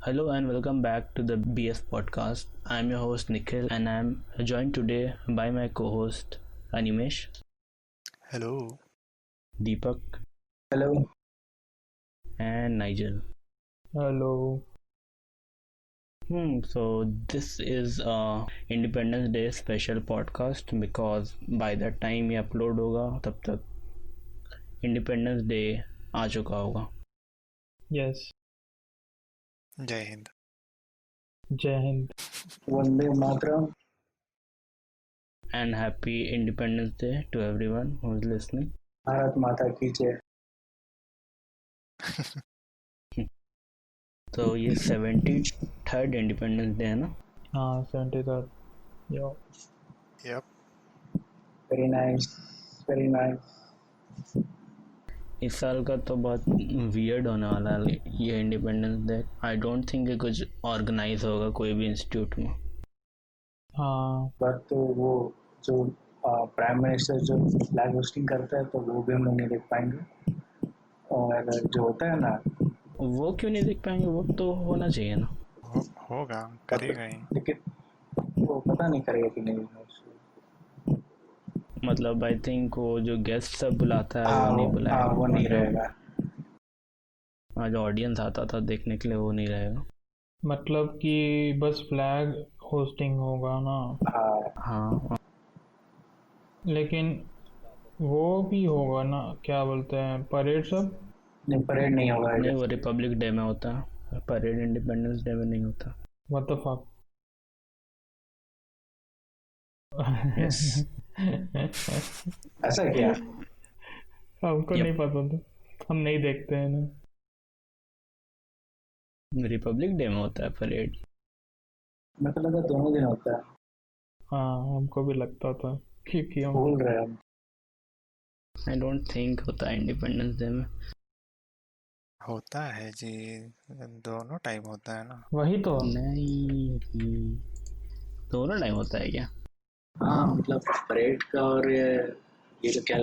Hello and welcome back to the BS podcast. I'm your host Nikhil and I'm joined today by my co-host Animesh, Hello. Deepak, Hello. and Nigel. Hello. So this is a Independence Day special podcast because by the time ये upload होगा तब तक Independence Day आ चुका होगा. Yes. जय Hind. Jai Hind. Vande Mataram. And happy Independence Day to everyone who is listening. Bharat माता की जय. तो ये 73rd Independence Day है ना? हाँ 73rd. Yo. Yep. Very nice. Very nice. इस साल का तो बहुत वियर्ड होने वाला है ये independence day. I don't think कि कुछ ऑर्गेनाइज होगा कोई भी इंस्टीट्यूट में. हाँ. पर तो वो जो प्राइम मिनिस्टर जो फ्लैग होस्टिंग करता है तो वो भी हम लोग नहीं देख पाएंगे. और जो होता है ना वो क्यों नहीं देख पाएंगे? वो तो होना चाहिए ना. होगा, करेगा ही. लेकिन वो पता नहीं करेगा कि नहीं. मतलब आई थिंक वो जो गेस्ट सब बुलाता है वो नहीं बुलाएगा. वो नहीं रहेगा. जो ऑडियंस आता था देखने के लिए वो नहीं रहेगा. मतलब कि बस फ्लैग होस्टिंग होगा ना. हाँ लेकिन वो भी होगा ना, क्या बोलते हैं, परेड सब. नहीं, परेड नहीं होगा. नहीं, वो रिपब्लिक डे में होता है, परेड इंडिपेंडेंस डे में नहीं होता. What the fuck. Yes. ऐसा क्या? हमको Yep. नहीं पता था, हम नहीं देखते हैं ना. रिपब्लिक डे में होता है परेड. मेरे को लगा दोनों दिन होता है. हाँ हमको भी लगता था क्योंकि हम भूल रहे हम. आई डोंट थिंक होता है इंडिपेंडेंस डे में. होता है जी, दोनों टाइम होता है ना. वही तो. नहीं, दोनों टाइम होता है क्या? हाँ मतलब परेड का और ये तो क्या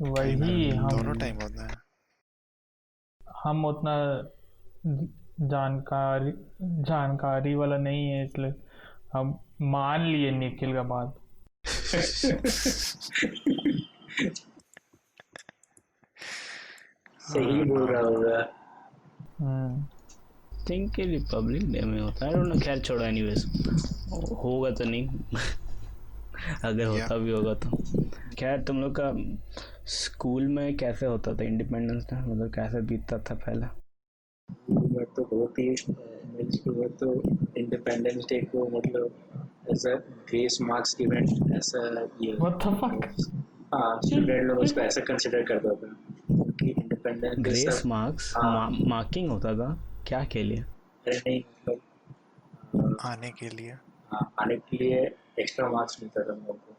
वही दोनों टाइम होता है. हम उतना जानकारी वाला नहीं है, इसलिए हम मान लिए निखिल का बात. सही बोल रहा होगा. थिंक कि रिपब्लिक डे में होता है. I don't know. खैर छोड़ो. एनीवेज होगा तो नहीं. अगर होता भी होगा तो खैर. तुम लोग का स्कूल में कैसे होता था इंडिपेंडेंस डे? मतलब कैसे बीतता था पहले? तो बहुत ही मेरे स्कूल में तो इंडिपेंडेंस डे को मतलब ऐसा ग्रेस मार्क्स इवेंट ऐसा ये. What the fuck? हाँ, स्टूडेंट लोग उसको ऐसा कंसिडर करता था कि independence day grace marks marking होता था क्या के लिए? अरे नहीं मतलब आने के लिए. आने के लिए एक्स्ट्रा मार्क्स मिलता था हम लोग को.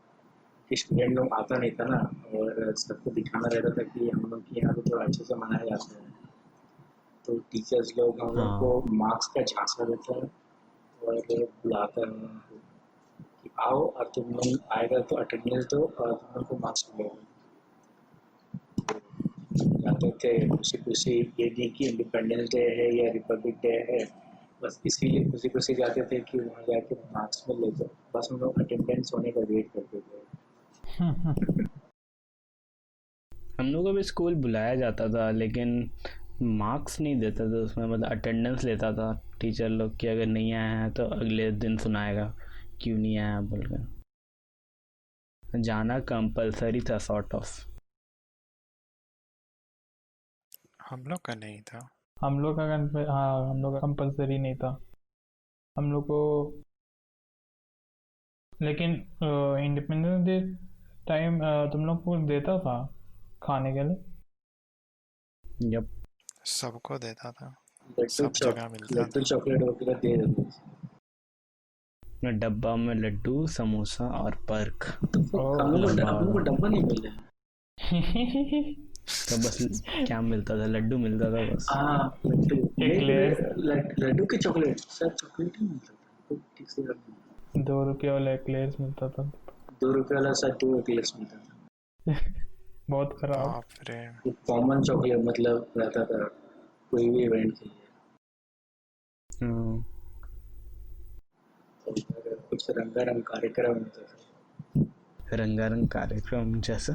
कि स्टूडेंट लोग आता नहीं था ना और सबको दिखाना रहता था कि हम लोग के यहाँ तो थोड़ा अच्छे से मनाया जाता है. तो टीचर्स लोग हम लोग को मार्क्स का झांसा देता है और बुलाता है हम लोग को कि आओ और तुम लोग आएगा तो अटेंडेंस दो और तुम लोग को मार्क्स मिलेगा. जाते थे खुशी खुशी ये नहीं कि इंडिपेंडेंस डे है या रिपब्लिक डे है, बस इसीलिए खुशी खुशी जाते थे कि वहाँ जाके मार्क्स मिल लेते. बस हम लोग अटेंडेंस होने का वेट करते थे. हम लोग को भी स्कूल बुलाया जाता था लेकिन मार्क्स नहीं देता था उसमें. मतलब अटेंडेंस लेता था टीचर लोग कि अगर नहीं आया है तो अगले दिन सुनाएगा क्यों नहीं आया बोलकर. जाना कंपलसरी था सॉर्ट ऑफ. हम लोग का नहीं था. हम लोग का कंपलसरी नहीं था हम लोग को. लेकिन इंडिपेंडेंस डे टाइम तुम लोग को देता था खाने के लिए. यप. सबको देता था. लड्डू सब जगह मिलता लड्डू चॉकलेट वगैरह दे देते थे. डब्बा में लड्डू समोसा और पर्क. हम लोग को डब्बा नहीं मिल रहा. तो बस क्या मिलता था? लड्डू मिलता था बस. हाँ लड्डू के चॉकलेट सर चॉकलेट ही मिलता था. ठीक से 2 रुपये वाला एक्लेयर्स मिलता था. 2 रुपये वाला सर 2 एक्लेयर्स मिलता था. बहुत खराब. बाप रे. कॉमन चॉकलेट मतलब रहता था कोई भी इवेंट के लिए. हम्म, तो उधर कुछ रंगारंग कार्यक्रम होता था। रंगारंग कार्यक्रम जैसा?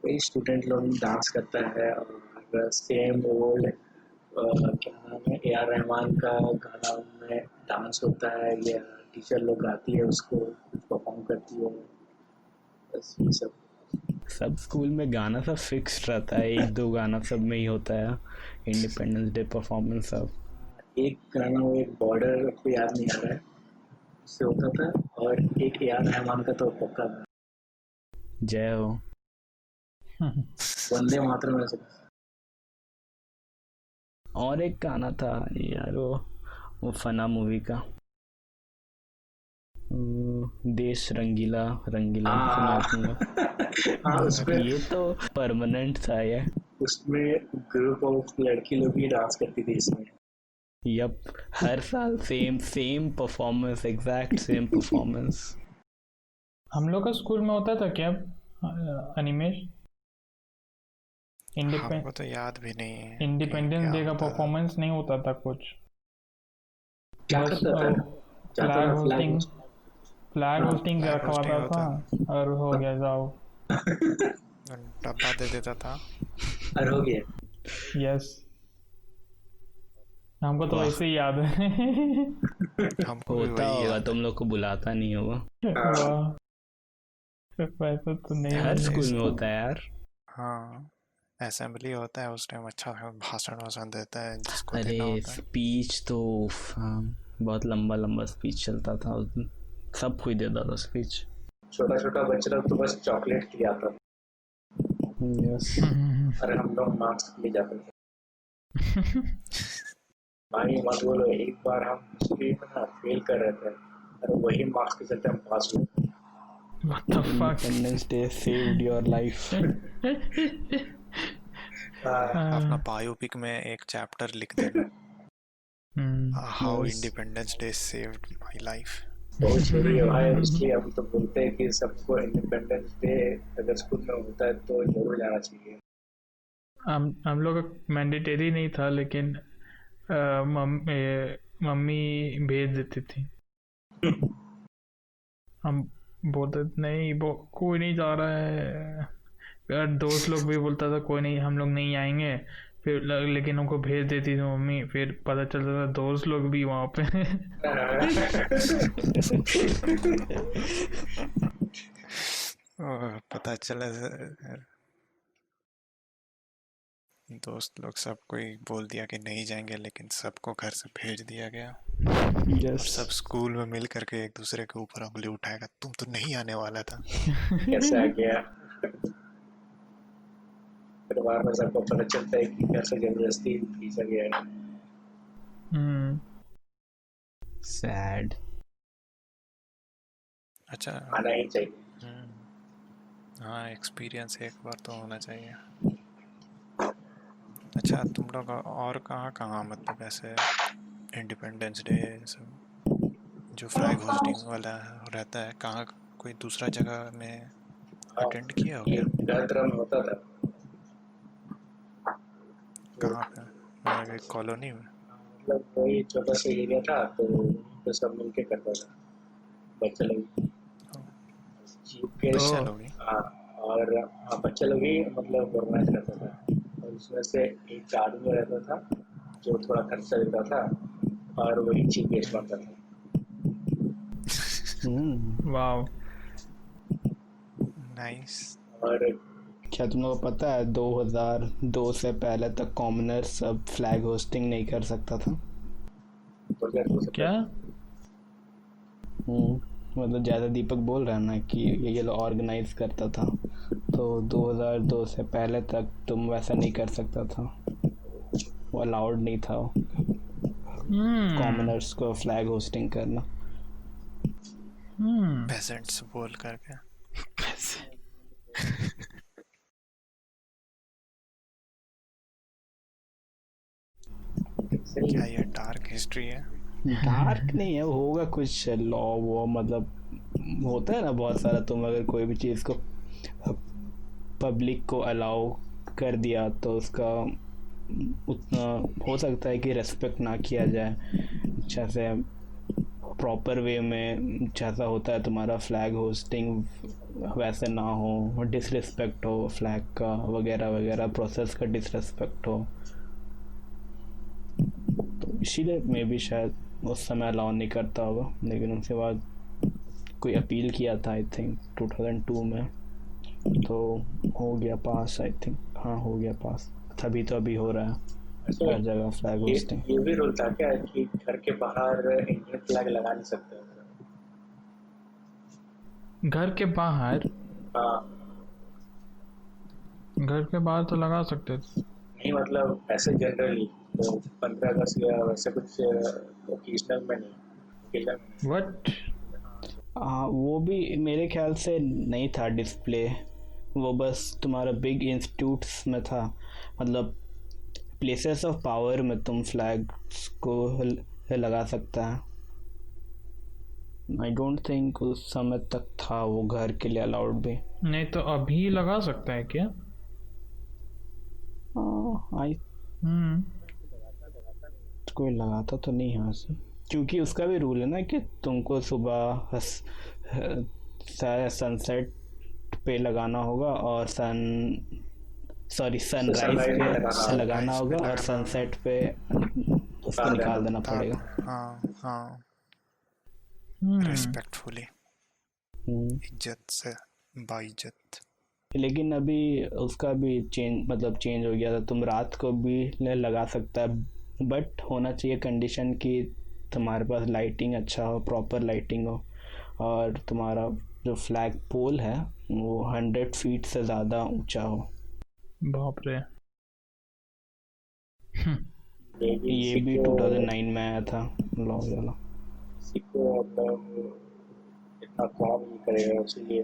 वही स्टूडेंट लोग डांस करता है और सेम ओल्ड क्या नाम है, ए आर रहमान का गाना में डांस होता है या टीचर लोग गाती है उसको कुछ परफॉर्म करती है, बस ये सब। सब स्कूल में गाना सब फिक्स रहता है, एक दो गाना सब में ही होता है, इंडिपेंडेंस डे परफॉर्मेंस सब। एक गाना वो एक बॉर्डर को याद नहीं आ रहा है उससे होता था, और एक ए आर रहमान का तो पक्का था, जय हो। वंदे मातरम में से। और एक गाना था यार, वो फना मूवी का, देश रंगीला रंगीला, सुना हाँ तुमने? हाँ, उसमें ये तो परमानेंट था ये। उसमें ग्रुप ऑफ लड़की लोग भी डांस करती थी इसमें। यप, हर साल same same performance, exact same performance. हम लोग का स्कूल में होता था क्या अनिमेश? हमको तो याद भी नहीं है कि इंडिपेंडेंस क्या डे का होता था। परफॉर्मेंस नहीं होता था कुछ, क्या बस करता था? जाता फ्लैग था होस्टिंग, फ्लैग फ्लैग हाँ, होस्टिंग फ्लैग रखवाता होस्टिंग था होता, और हो गया, जाओ। डब्बा दे देता था। और हो गया। यस, हमको तो वाह, वैसे ही याद है। हमको भी होता वही होगा, याद है। तुम लोग को बुलाता नहीं होगा। हाँ, वाह, वैसे तो नहीं हर है। स्कूल में होता है यार। हाँ, असेंबली होता है उस टाइम, अच्छा भाषण वाषण देता है जिसको अरे देना होता है। स्पीच तो हाँ, बहुत लंबा लंबा स्पीच चलता था उस दिन, सब कोई देता था स्पीच। छोटा छोटा बच्चा लोग तो बस चॉकलेट के लिए आता था, यस। और हम लोग मार्क्स के लिए जाते थे। भाई मत बोलो, एक बार हम हिस्ट्री में ना फेल कर रहे थे और वही मार्क्स के चलते हम पास हुए। What the fuck? Independence day saved your life. अपना बायोपिक में एक चैप्टर लिख देना, how Yes. Independence day saved my life. बहुत जरूरी है भाई, इसलिए हम तो बोलते हैं कि सबको इंडिपेंडेंस डे अगर स्कूल में होता है तो जरूर जाना चाहिए। हम लोग का मैंडेटरी नहीं था, लेकिन मम्मी भेज देती थी। हम बोलते नहीं, कोई नहीं जा रहा है, यार दोस्त लोग भी बोलता था कोई नहीं, हम लोग नहीं आएंगे, फिर लेकिन हमको भेज देती थी मम्मी, फिर पता चलता था दोस्त लोग भी वहाँ पे। पता चला दोस्त लोग सबको ही बोल दिया कि नहीं जाएंगे, लेकिन सबको घर से भेज दिया गया। और यस। सब स्कूल में मिल करके एक दूसरे के ऊपर उंगली उठाएगा, तुम तो नहीं आने वाला था। कैसे आ गया? फिर बाद में सबको पता चलता है कि कैसे जबरदस्ती भेजा गया है। सैड। अच्छा, आना ही चाहिए। हाँ, एक्सपीरियंस एक बार तो होना चाहिए। अच्छा, तुम लोग और कहाँ कहाँ, मतलब ऐसे इंडिपेंडेंस डे सब जो फ्लैग होस्टिंग वाला रहता है, कहाँ कोई दूसरा जगह में अटेंड किया हो क्या? गलतरम होता था। कहाँ पे? मतलब एक कॉलोनी में? मतलब वही छोटा सा एरिया था, तो सब मिलके करता था बच्चे लोग, जीप के। बच्चा ओह, लोग ही? हाँ, और बच्चे लोग ही मतलब ऑर्गेनाइज करता था, और उसमें से एक आदमी रहता था जो थोड़ा खर्चा देता था, और वही चीफ गेस्ट बनता था। वाह, नाइस। और क्या तुम लोगों को पता है 2002 से पहले तक कॉमनर सब फ्लैग होस्टिंग नहीं कर सकता था? तो क्या हो सकता क्या? है? मतलब ज़्यादा दीपक बोल रहा है ना कि ये लोग ऑर्गेनाइज करता था, तो 2002 से पहले तक तुम वैसा नहीं कर सकता था, वो अलाउड नहीं था कॉमनर्स को फ्लैग होस्टिंग करना। पेजेंट्स बोल करके। क्या ये डार्क हिस्ट्री है? डार्क नहीं है, होगा कुछ लॉ वो, मतलब होता है ना बहुत सारा, तुम अगर कोई भी चीज़ को पब्लिक को अलाउ कर दिया तो उसका उतना हो सकता है कि रेस्पेक्ट ना किया जाए जैसे प्रॉपर वे में जैसा होता है तुम्हारा फ्लैग होस्टिंग वैसे ना हो, डिसरिस्पेक्ट हो फ्लैग का वगैरह वगैरह, प्रोसेस का डिसरिस्पेक्ट हो, तो इसीलिए मे भी शायद उस समय अलाउ नहीं करता होगा। लेकिन उसके बाद कोई अपील किया था आई थिंक 2002 में, तो हो गया पास आई थिंक, हाँ हो गया पास, तभी तो अभी हो रहा है अच्छा, हर जगह फ्लैग होस्टिंग। ये भी रूल था क्या कि घर के बाहर इंडियन फ्लैग लगा नहीं सकते? घर के बाहर? हाँ, घर के बाहर तो लगा सकते थे। नहीं मतलब ऐसे जनरली तो 15 अगस्त या वैसे कुछ ओकेजनल में नहीं, ओकेजनल में नहीं। व्हाट? हाँ वो भी मेरे ख्याल से नहीं था डिस्प्ले, वो बस तुम्हारा बिग इंस्टीट्यूट्स में था, मतलब प्लेसेस ऑफ पावर में तुम फ्लैग्स को लगा सकता है। आई डोंट थिंक उस समय तक था वो घर के लिए अलाउड भी। नहीं तो अभी लगा सकता है क्या? आई कोई लगाता तो नहीं यहाँ से, क्योंकि उसका भी रूल है ना कि तुमको सुबह सनसेट पे लगाना होगा और सनराइज पे लगाना होगा और सनसेट पे उसको निकाल देना पड़ेगा। हाँ हाँ, रिस्पेक्टफुली, इज्जत से, बाइज्जत। लेकिन अभी उसका भी चेंज हो गया था, तुम रात को भी लगा सकता है, बट होना चाहिए कंडीशन कि तुम्हारे पास लाइटिंग अच्छा हो, प्रॉपर लाइटिंग हो, और तुम्हारा जो फ्लैग पोल है वो 100 फीट से ज़्यादा ऊंचा हो। बाप रे। ये भी 2009 में आया था लॉ वाला। सिक्को मतलब इतना काम नहीं करेगा, इसलिए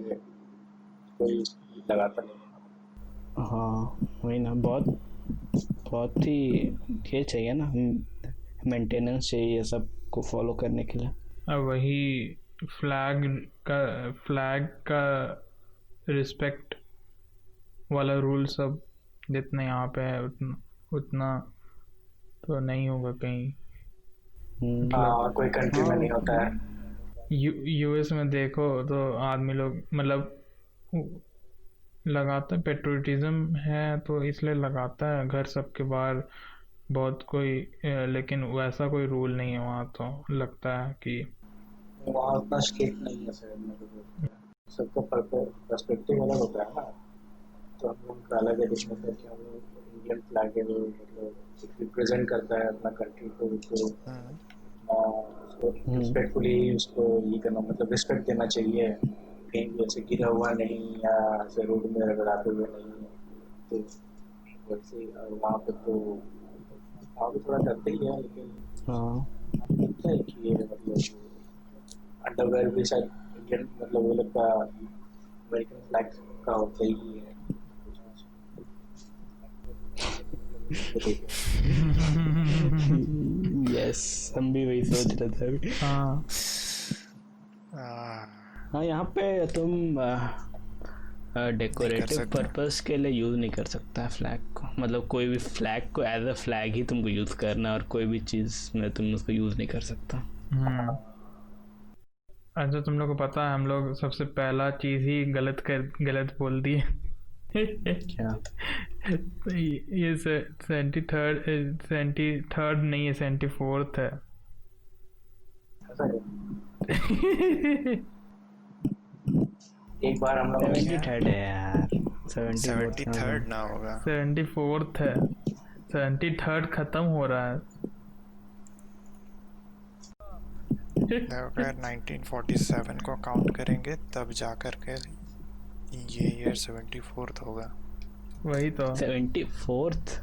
कोई लगाता नहीं। हाँ वही ना, बहुत ही ये चाहिए ना, मेंटेनेंस चाहिए सब को फॉलो करने के लिए। अब वही फ्लैग का रिस्पेक्ट वाला रूल सब जितना यहाँ पे है उतना तो नहीं होगा कहीं। हाँ, कोई कंट्री में नहीं होता है। यूएस में देखो तो आदमी लोग मतलब लगाता है, पेट्रोटिज्म है तो इसलिए लगाता है घर सबके बाहर बहुत कोई, लेकिन वैसा कोई रूल नहीं है वहाँ, तो लगता है कि वहाँ उतना स्ट्रिक्ट नहीं है सर, सबका पर्सपेक्टिव अलग होता है ना। तो हम लोग का अलग है डिश में कि हम लोग इंडियन फ्लैग है वो मतलब रिप्रेजेंट करता है अपना कंट्री को, उसको रिस्पेक्टफुली उसको ये करना, मतलब रिस्पेक्ट देना चाहिए, कहीं भी ऐसे गिरा हुआ नहीं या ऐसे रोड में रगड़ाते हुए नहीं। तो वैसे वहाँ पर तो वहाँ पर थोड़ा डरते ही है, लेकिन लगता है कि ये मतलब अंडरवेयर भी शायद इंडियन मतलब वो लोग का अमेरिकन फ्लैग का होता ही है। यस हम भी वही सोच रहे थे अभी। हाँ यहाँ पे तुम डेकोरेटिव पर्पस के लिए यूज़ नहीं कर सकता है फ्लैग को, मतलब कोई भी फ्लैग को एज अ फ्लैग ही तुमको यूज़ करना, और कोई भी चीज़ में तुम उसको यूज़ नहीं कर सकता। अच्छा तुम लोग को पता है हम लोग सबसे पहला चीज़ ही गलत बोल दिए। क्या? ये 73rd नहीं है, 74th है। एक बार हम लोग 73rd है यार, 73rd ना होगा, 74th है, 73rd खत्म हो रहा है। अगर 1947 को काउंट करेंगे तब जाकर के ये ईयर 74th होगा। वही तो 74th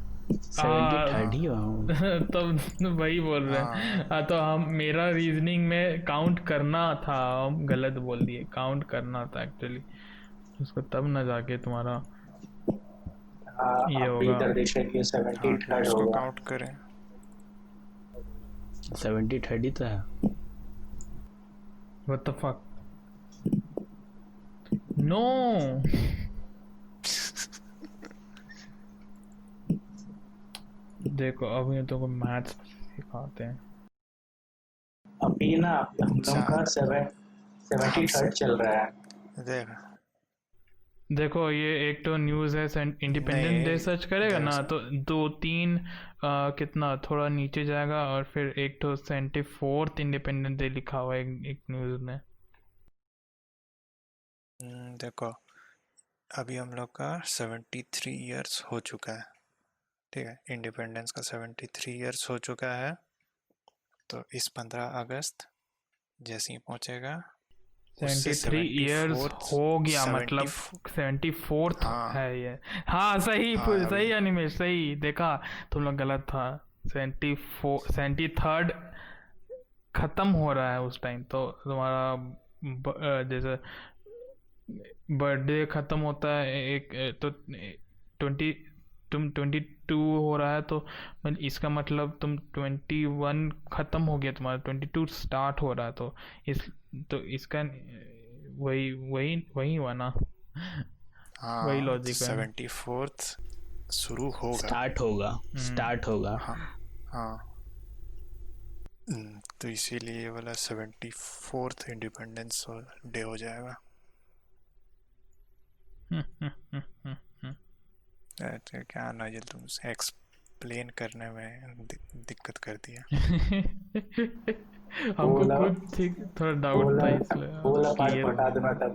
73rd ही हुआ। तब वही बोल रहे हैं। तो हम मेरा रीजनिंग में काउंट करना था, हम गलत बोल दिए, काउंट करना था एक्चुअली उसको, तब ना जाके तुम्हारा ये होगा। कर देते कि 73rd उसको होगा। काउंट करें 73rd ही तो है। What the fuck? No. देखो अभी तो को मैथ्स सिखाते हैं। अभी ना हम लोग का 73rd चल रहा है। देख देखो ये एक तो न्यूज़ है, इंडिपेंडेंस डे नहीं, सर्च करेगा ना दरअसल- तो 2-3 कितना थोड़ा नीचे जाएगा और फिर एक तो 74th इंडिपेंडेंस डे लिखा हुआ है एक न्यूज़ में। देखो अभी हम लोग का 73 इयर्स हो चुका है, ठीक है, इंडिपेंडेंस का 73 इयर्स हो चुका है। तो इस 15 अगस्त जैसे ही पहुंचेगा उससे 73 इयर्स 74th हो गया 70 मतलब 74th हाँ है ये। हाँ सही हाँ सही अभी अनिमेश सही देखा, तुम लोग गलत था। 73rd खत्म हो रहा है उस टाइम, तो तुम्हारा जैसे बर्थडे खत्म होता है एक तो 22 हो रहा है, तो इसका मतलब तुम 21 खत्म हो गया, तुम्हारा 22 स्टार्ट हो रहा है, तो इसका वही वही वही हुआ ना। वही हाँ लॉजिक है। 74th शुरू होगा। स्टार्ट होगा। हाँ हाँ तो इसीलिए ये वाला 74th इंडिपेंडेंस डे हो जाएगा। तो क्या नाजिल तुमसे एक्सप्लेन करने में दिक्कत कर दिया। हमको बोला खुद ठीक थोड़ा डाउट था बोला पार्ट इसलिए बता देना तब।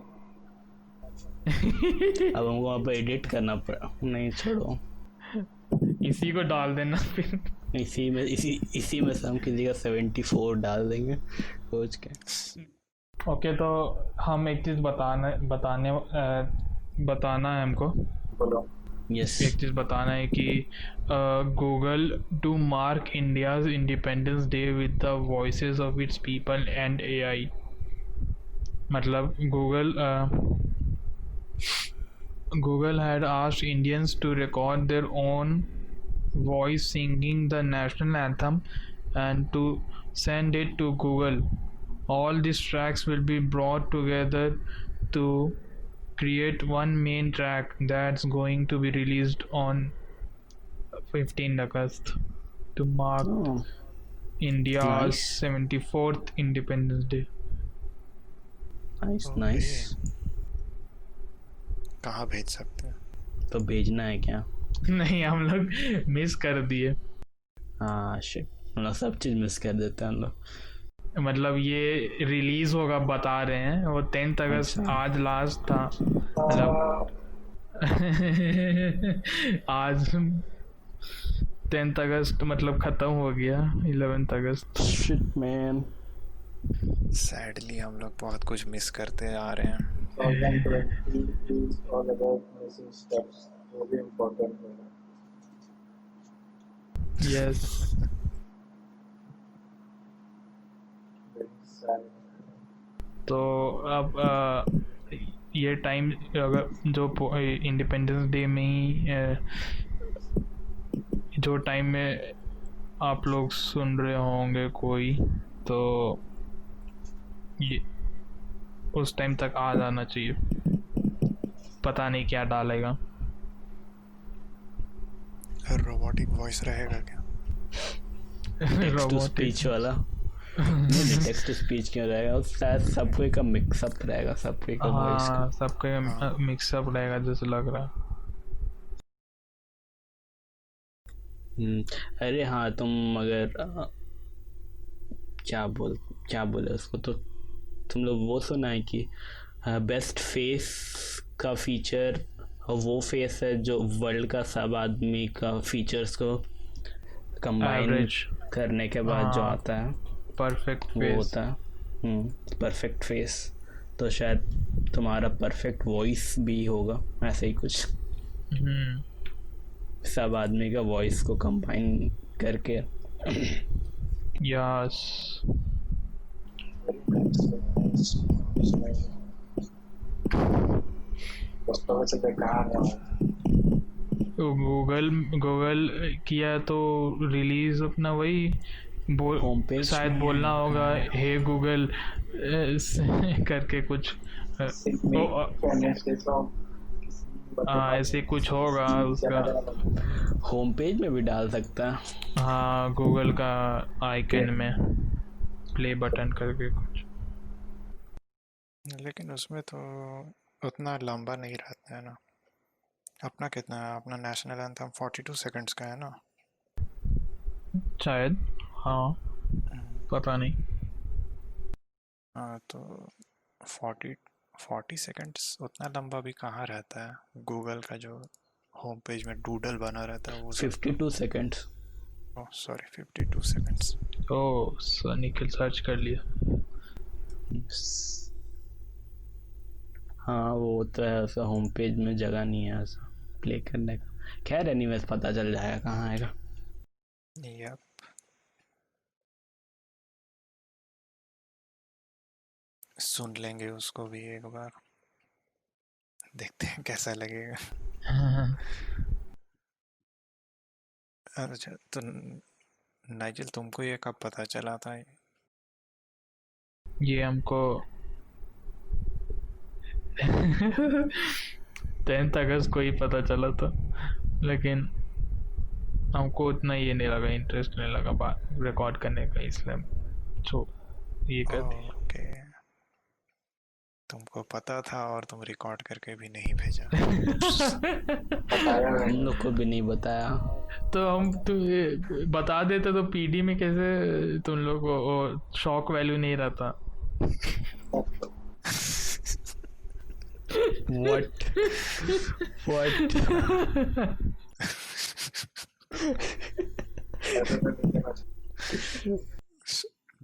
अब हमको वहाँ पे एडिट करना पड़ा। नहीं छोड़ो, इसी को डाल देना फिर। इसी में से हम किसी का 74 डाल देंगे सोच के। ओके तो हम एक चीज बताना है हमको। बोलो। यस। एक चीज बताना है कि Google to mark India's independence day with the voices of its people and AI. मतलब Google had asked Indians to record their own voice singing the national anthem and to send it to Google. All these tracks will be brought together to create one main track that's going to be released on 15th August to mark India's Nice. 74th Independence Day. Nice. कहाँ भेज सकते हैं? तो भेजना है क्या? नहीं हम लोग मिस कर दिए। हाँ शिट, हम लोग सब चीज़ मिस कर देते हैं हम लोग। मतलब ये रिलीज होगा बता रहे हैं, वो 10th अगस्त अच्छा। आज लास्ट था मतलब। आज 10th अगस्त मतलब खत्म हो गया 11th अगस्त। Shit man. सैडली हम लोग बहुत कुछ मिस करते आ रहे हैं। 2020 is all about missing steps. वो भी important होगा। यस तो अब ये टाइम अगर जो इंडिपेंडेंस डे में ही जो टाइम में आप लोग सुन रहे होंगे कोई, तो ये उस टाइम तक आ जाना चाहिए। पता नहीं क्या डालेगा। रोबोटिक वॉइस रहेगा क्या? टेक्स्ट टू स्पीच वाला। टेक्स्ट टू स्पीच क्यों रहेगा? और शायद सबके का मिक्सअप रहेगा, सबके का वॉइस का। हाँ सबका मिक्सअप रहेगा जैसे लग रहा। अरे हाँ, तुम अगर क्या बोले उसको, तो तुम लोग वो सुना है कि बेस्ट फेस का फीचर वो फेस है जो वर्ल्ड का सब आदमी का फीचर्स को कंबाइन करने के बाद जो आता है परफेक्ट वो फेस होता है परफेक्ट फेस। तो शायद तुम्हारा परफेक्ट वॉइस भी होगा ऐसे ही कुछ। सब आदमी का वॉइस को कंबाइन करके। यस गूगल किया तो रिलीज अपना वही होम पेज शायद बोलना होगा हे गूगल करके कुछ। ऐसे कुछ होगा उसका। होम पेज में भी डाल सकता है। हाँ, गूगल का आइकन में प्ले बटन करके कुछ। लेकिन उसमें तो उतना लंबा नहीं रहता है ना। अपना कितना है? अपना नेशनल एंथम 42 सेकंड्स का है ना। शायद, हाँ, पता नहीं। हाँ तो 40 सेकंड्स उतना लंबा भी कहाँ रहता है। गूगल का जो होम पेज में डूडल बना रहता है वो सब 52 seconds. Oh sorry 52 seconds. Oh, Nikhil search कर लिया। हाँ वो तो है, ऐसा होम पेज में जगह नहीं है ऐसा प्ले करने का। खैर एनीवेज पता चल जाएगा कहाँ आएगा। यप। सुन लेंगे उसको भी एक बार, देखते हैं कैसा लगेगा। अच्छा तो नाइजल तुमको ये कब पता चला था? ये हमको 10 अगस्त को ही पता चला था, लेकिन हमको उतना ये नहीं लगा, इंटरेस्ट नहीं लगा बात रिकॉर्ड करने का, इसलिए तो ये कर दिया। ओके, तुमको पता था और तुम रिकॉर्ड करके भी नहीं भेजा। हम लोग को भी नहीं बताया। तो हम तो ये बता देते तो पीडी में कैसे तुम लोग को शॉक वैल्यू नहीं रहता। What?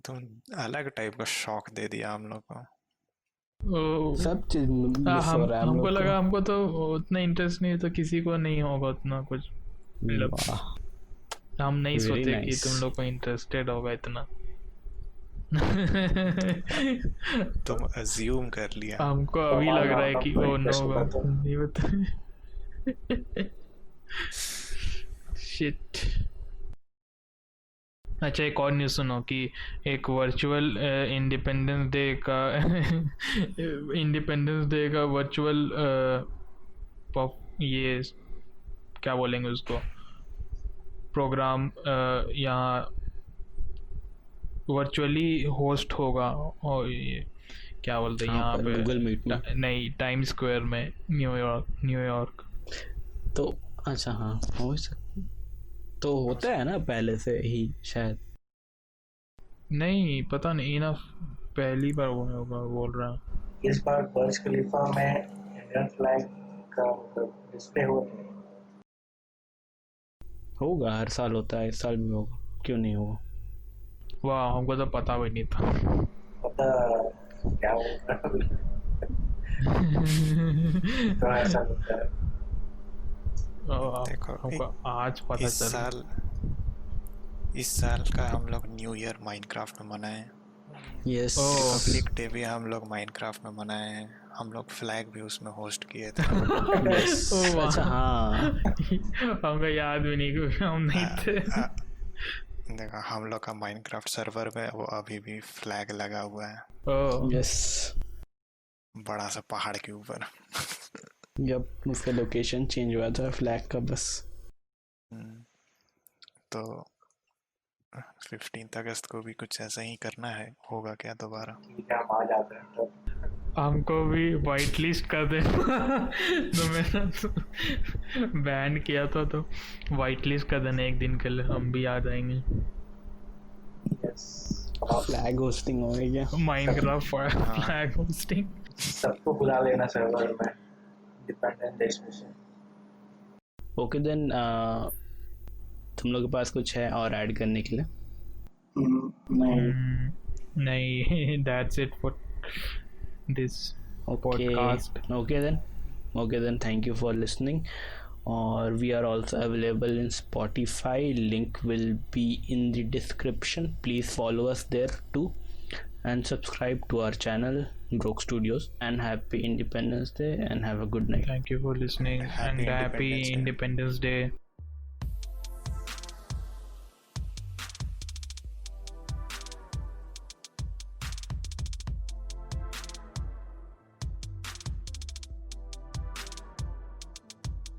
तुम अलग टाइप का शॉक दे दिया हम लोग को। सब चीज मिस हो रहा है हम हमको लोग लगा हमको तो उतना इंटरेस्ट नहीं है, तो किसी को नहीं होगा उतना कुछ। मतलब हम नहीं Very सोचे कि nice. तुम लोग को इंटरेस्टेड होगा इतना। तुम अज्यूम कर लिया। हमको अभी लग रहा है कि ओ नो नहीं बता। शिट। अच्छा, एक और न्यूज़ सुनो कि एक वर्चुअल इंडिपेंडेंस डे का वर्चुअल ये क्या बोलेंगे उसको, प्रोग्राम यहाँ वर्चुअली होस्ट होगा। और ये क्या बोलते हैं यहाँ पे, गूगल मीट में नहीं, टाइम स्क्वायर में, न्यूयॉर्क। तो अच्छा हाँ हो सकता, तो होता है ना पहले से ही शायद। नहीं पता नहीं ना, पहली बार वो होगा बोल रहा हूँ। इस बार बर्ज खलीफा में इंडियन फ्लैग का डिस्प्ले होगा, हर साल होता है, इस साल भी होगा, क्यों नहीं होगा। वाह, हमको तो पता भी नहीं था। पता क्या होगा। तो ऐसा होता है। देखो हाँ, हमको आज पता चला। इस साल का हम लोग न्यू ईयर माइनक्राफ्ट में मनाए। यस, रिपब्लिक डे भी हम लोग माइनक्राफ्ट में मनाए हैं। हम लोग फ्लैग भी उसमें होस्ट किए थे। अच्छा हाँ, हमको याद भी नहीं क्योंकि हम नहीं थे। देखो हम लोग का माइनक्राफ्ट सर्वर में वो अभी भी फ्लैग लगा हुआ है। ओह यस, बड़ा सा पहाड़ के ऊपर। जब उसका लोकेशन चेंज हुआ था फ्लैग का बस। तो 15 अगस्त को भी कुछ ऐसा ही करना है, होगा क्या दोबारा? आ जाता है तो हमको भी वाइट लिस्ट कर दे। तो मैंने बैन किया था, तो वाइट लिस्ट कर देना एक दिन के लिए, हम भी आ जाएंगे। फ्लैग होस्टिंग हो गई क्या? Minecraft flag hosting. सबको बुला लेना सर्वर में dependent day special. Okay then, तुम लोग के पास कुछ है और ऐड करने के लिए? नहीं, that's it for this podcast. Okay then, thank you for listening. Or we are also available in Spotify, link will be in the description. Please follow us there too and subscribe to our channel Broke Studios, and happy Independence Day and have a good night. Thank you for listening and happy Independence Day.